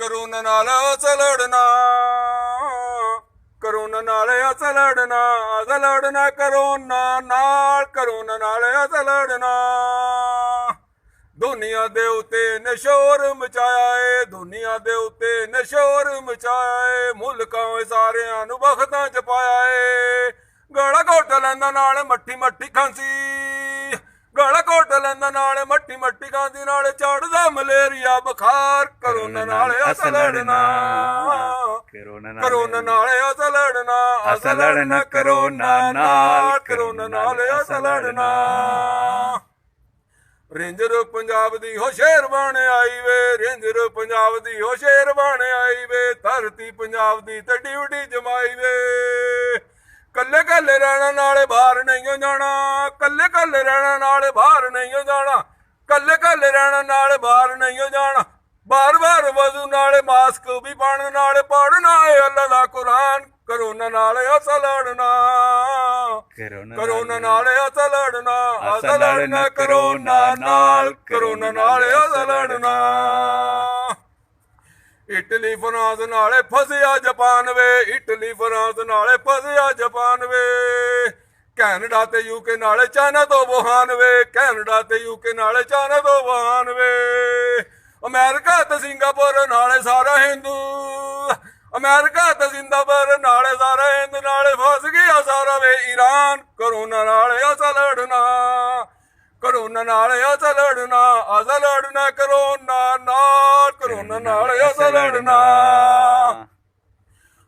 Corona ਨਾਲ ਅਸ ਲੜਨਾ, corona ਨਾਲ ਅਸ ਲੜਨਾ, ਅਸ ਲੜਨਾ ਕਰੋਨਾ ਨਾਲ, ਕਰੋਨਾ ਨਾਲ ਅਸ ਲੜਨਾ। ਦੁਨੀਆ ਦੇ ਉੱਤੇ ਨਸ਼ੋਰ ਮਚਾਇਆ ਏ, ਦੁਨੀਆ ਦੇ ਉੱਤੇ ਨਸ਼ੋਰ ਮਚਾਇਆ ਏ, ਮੁਲਕਾਂ ਸਾਰਿਆਂ ਨੂੰ ਵਖਤਾਂ ਚ ਪਾਇਆ ਏ। ਗਾਲਾਂ ਘੋਟ ਲੈਂਦਾ ਨਾਲ ਮੱਠੀ ਮੱਠੀ ਖਾਂਸੀ, ਗਾਲਾਂ ਘੋਟ ਲੈਂਦਾ ਨਾਲ ਮੱਠੀ ਮੱਠੀ ਖਾਂਸੀ, ਨਾਲ ਚੜਦਾ ਮਲੇਰੀਆ ਬੁਖਾਰ। ਕਰੋਨਾ ਨਾਲ ਅਸ ਲੜਨਾ, ਕਰੋਨਾ ਨਾਲ ਅਸ ਲੜਨਾ, ਅਸ ਲੜਨਾ ਕਰੋਨਾ ਨਾਲ, ਕਰੋਨਾ ਨਾਲ ਅਸ ਲੜਨਾ। ਰੇਂਜਰ ਪੰਜਾਬ ਦੀ ਹੋ ਸ਼ੇਰ ਬਣ ਆਈ ਵੇ, ਰੇਂਜਰ ਪੰਜਾਬ ਦੀ ਹੋ ਸ਼ੇਰ ਬਣ ਆਈ ਵੇ, ਧਰਤੀ ਪੰਜਾਬ ਦੀ ਤੇ ਡਿਊਟੀ ਜਮਾਈ ਵੇ। ਕੱਲੇ ਕੱਲੇ ਰਹਿਣਾ ਨਾਲੇ ਬਾਹਰ ਨਹੀਂ ਜਾਣਾ, ਕੱਲੇ ਕੱਲੇ ਰਹਿਣਾ ਨਾਲੇ ਬਾਹਰ ਨਹੀਂ ਜਾਣਾ, ਕੱਲੇ ਕੱਲੇ ਰਹਿਣਾ ਨਾਲੇ ਬਾਹਰ ਨਹੀਂ ਜਾਣਾ। ਬਾਰ ਬਾਰ ਵਜ਼ੂ ਨਾਲੇ ਮਾਸਕ ਵੀ ਪਾਉਣ, ਨਾਲੇ ਪੜ੍ਹਨਾ ਏ ਅੱਲਾ ਦਾ ਕੁਰਾਨ। ਕਰੋਨਾ ਨਾਲ ਅਸ ਲੜਨਾ, ਕਰੋਨਾ ਨਾਲ ਅਸ ਲੜਨਾ, ਅਸ ਲੜਨਾ ਕਰੋਨਾ ਨਾਲ, ਕਰੋਨਾ ਨਾਲ ਅਸ ਲੜਨਾ। ਇਟਲੀ ਫਰਾਂਸ ਨਾਲੇ ਫਸਿਆ ਜਾਪਾਨ ਵੇ, ਇਟਲੀ ਫਰਾਂਸ ਨਾਲੇ ਫਸਿਆ ਜਾਪਾਨ ਵੇ। ਕੈਨੇਡਾ ਤੇ ਯੂਕੇ ਨਾਲੇ ਚਾਈਨਾ ਤੋਂ ਵੁਹਾਨ ਵੇ, ਕੈਨੇਡਾ ਤੇ ਯੂਕੇ ਨਾਲੇ ਚਾਈਨਾ ਤੋਂ ਵੁਹਾਨ ਵੇ। ਅਮਰੀਕਾ ਤੇ ਸਿੰਗਾਪੁਰ ਨਾਲੇ ਸਾਰਾ ਹਿੰਦੂ, ਅਮਰੀਕਾ ਤੇ ਸਿੰਗਾਪੁਰ ਨਾਲੇ ਸਾਰਾ ਹਿੰਦ, ਨਾਲੇ ਫਸ ਗਿਆ ਸਾਰਾ ਵੇ ਈਰਾਨ। ਕਰੋਨਾ ਨਾਲ ਅਸ ਲੜਨਾ, ਕਰੋਨਾ ਨਾਲ ਅਸ ਲੜਨਾ, ਅਸ ਲੜਨਾ ਕਰੋਨਾ ਨਾਲ, ਕਰੋਨਾ ਨਾਲ ਅਸ ਲੜਨਾ।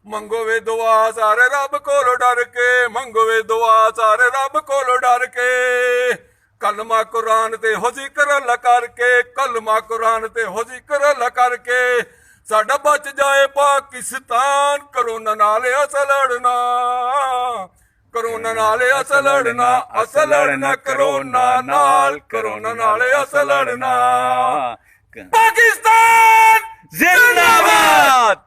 ਮੰਗੋ ਵੇ ਦੁਆ ਸਾਰੇ ਰੱਬ ਕੋਲੋਂ ਡਰ ਕੇ, ਮੰਗੋ ਵੇ ਦੁਆ ਸਾਰੇ ਰੱਬ ਕੋਲੋਂ ਡਰ ਕੇ। ਕਲਮਾ ਕੁਰਾਨ ਤੇ ਹੋ ਜ਼ਿਕਰ ਅੱਲਾ ਕਰਕੇ, ਕਲਮਾ ਕੁਰਾਨ ਤੇ ਹੋ ਜ਼ਿਕਰ ਅੱਲਾ ਕਰਕੇ, ਸਾਡਾ ਬਚ ਜਾਏ ਪਾਕਿਸਤਾਨ। ਕਰੋਨਾ ਨਾਲ ਅਸ ਲੜਨਾ, ਕਰੋਨਾ ਨਾਲ ਅਸ ਲੜਨਾ, ਅਸ ਲੜਨਾ ਕਰੋਨਾ ਨਾਲ, ਕਰੋਨਾ ਨਾਲ ਅਸ ਲੜਨਾ। ਪਾਕਿਸਤਾਨ जिंदाबाद।